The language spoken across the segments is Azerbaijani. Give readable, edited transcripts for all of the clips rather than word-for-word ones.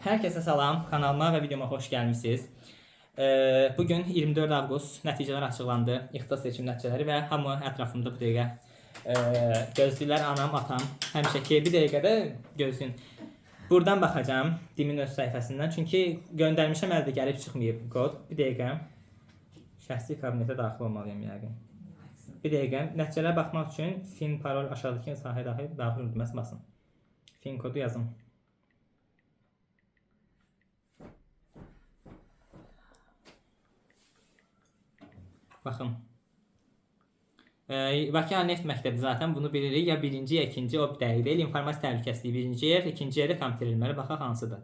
Herkese salam, kanalıma ve videoma hoş gelmişsiniz. Bugün 24 Avqust nəticələr açıqlandı, ixtisas seçim nəticələri və hamı ətrafımda bu dəqiqə gözləyirlər, anam, atam. Həmişəki bir dəqiqədə gözləyin. Buradan baxacağım Dimin öz səhifəsindən, çünki göndərmişəm, əldə gəlib çıxmayıb kod. Bir dəqiqə şəxsi kabinetə daxil olmalıyım yəqin. Bir dəqiqə nəticələrə baxmaq üçün fin parol aşağıdakı sahəyə daxil edilməsi basın. Fin kodu yazın. Bakın. Bakı Neft Məktəbi zaten bunu bilirik. Ya birinci ya ikinci o bir dəqiq deyil. İnformasiya təhlükəsizliyi birinci yer, ikinci yerdə kompüter elmləri. Baxaq hansıdır.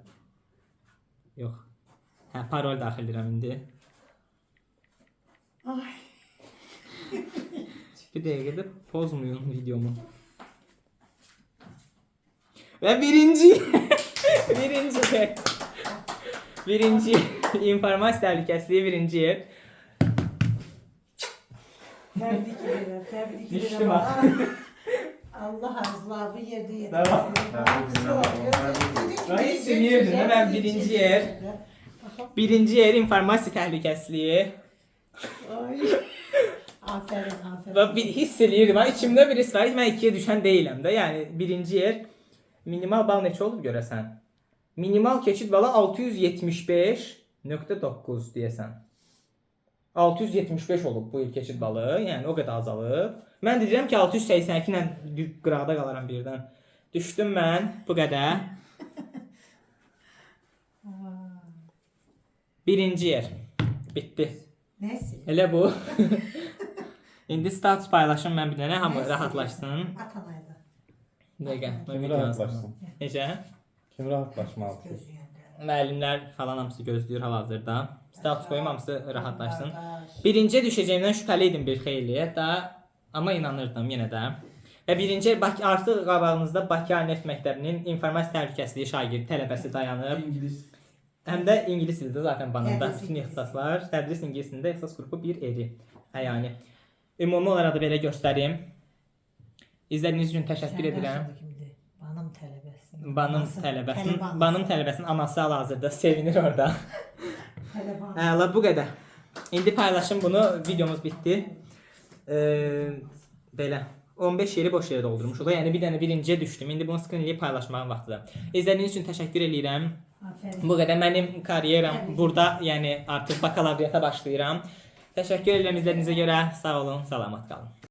Yox. Hə, parol daxil edirəm indi. Ay. Bir dəqiqədə pozmayın videomu. Və birinci birinci informasiya təhlükəsizliyi birinci yer. Tebrik ederim, tebrik ederim. Düştü bak. Allah azlabı yedi yedi. Tamam. Ben seviyorum, ben birinci yer. Birinci yer informasiya təhlükəsizliyi. Ay. Aferin, aferin. Və hiss eləyirdim. İçimdə bir his var. Mən ikiyə düşən deyiləm də. Yəni birinci yer minimal bal neçə olub görəsən? Minimal keçid balı 675.9 deyəsən. 675 olub bu il keçid balı. Yəni o qədər azalıb. Mən deyirəm ki 682 ilə qıraqda qalaram birdən. Düşdüm mən bu qədər. Birinci yer. Bitdi. Neyse. Elə bu. İndi status paylaşım mən bir dənə hamı rahatlaşsın. Atanaydı. Dəqiqə. Kim rahatlaşsın? Necə? Kim rahatlaşmalıdır? Müəllimlər falan hamısı gözləyir hal-hazırda. Status qoyum hamısı rahatlaşsın. Birinciyə düşəcəyimdən şübhəli idim bir xeyli. Amma inanırdım yenə də. Və birinci artıq qabağınızda Bakı Neft Məktəbinin informasiya təhlükəsizliyi şagird tələbəsi dayanıb. İngilis. Həm də ingilis dildə zaten banında bütün ixtisaslar. Tədris ingilis dilində ixtisas qrupu 1-eri. Yəni ümumi olaraq da belə göstərim. İzlədiyiniz üçün təşəkkür edirəm. Banım tələbəsin. Banım tələbəsinin anası hal-hazırda sevinir orada. Əla bu qədər. İndi paylaşım bunu, videomuz bitdi. Belə 15 yeri boş yerə doldurmuşuq. Yəni bir dənə birinciyə düşdüm. İndi bunu screen eləyib paylaşmağın vaxtıdır. İzlədiyiniz üçün təşəkkür edirəm. Bu qədər mənim karyeram burada, yəni artıq bakalavriyata başlayıram. Təşəkkür edirəm izlədiyinizə görə. Sağ olun, salamat qalın.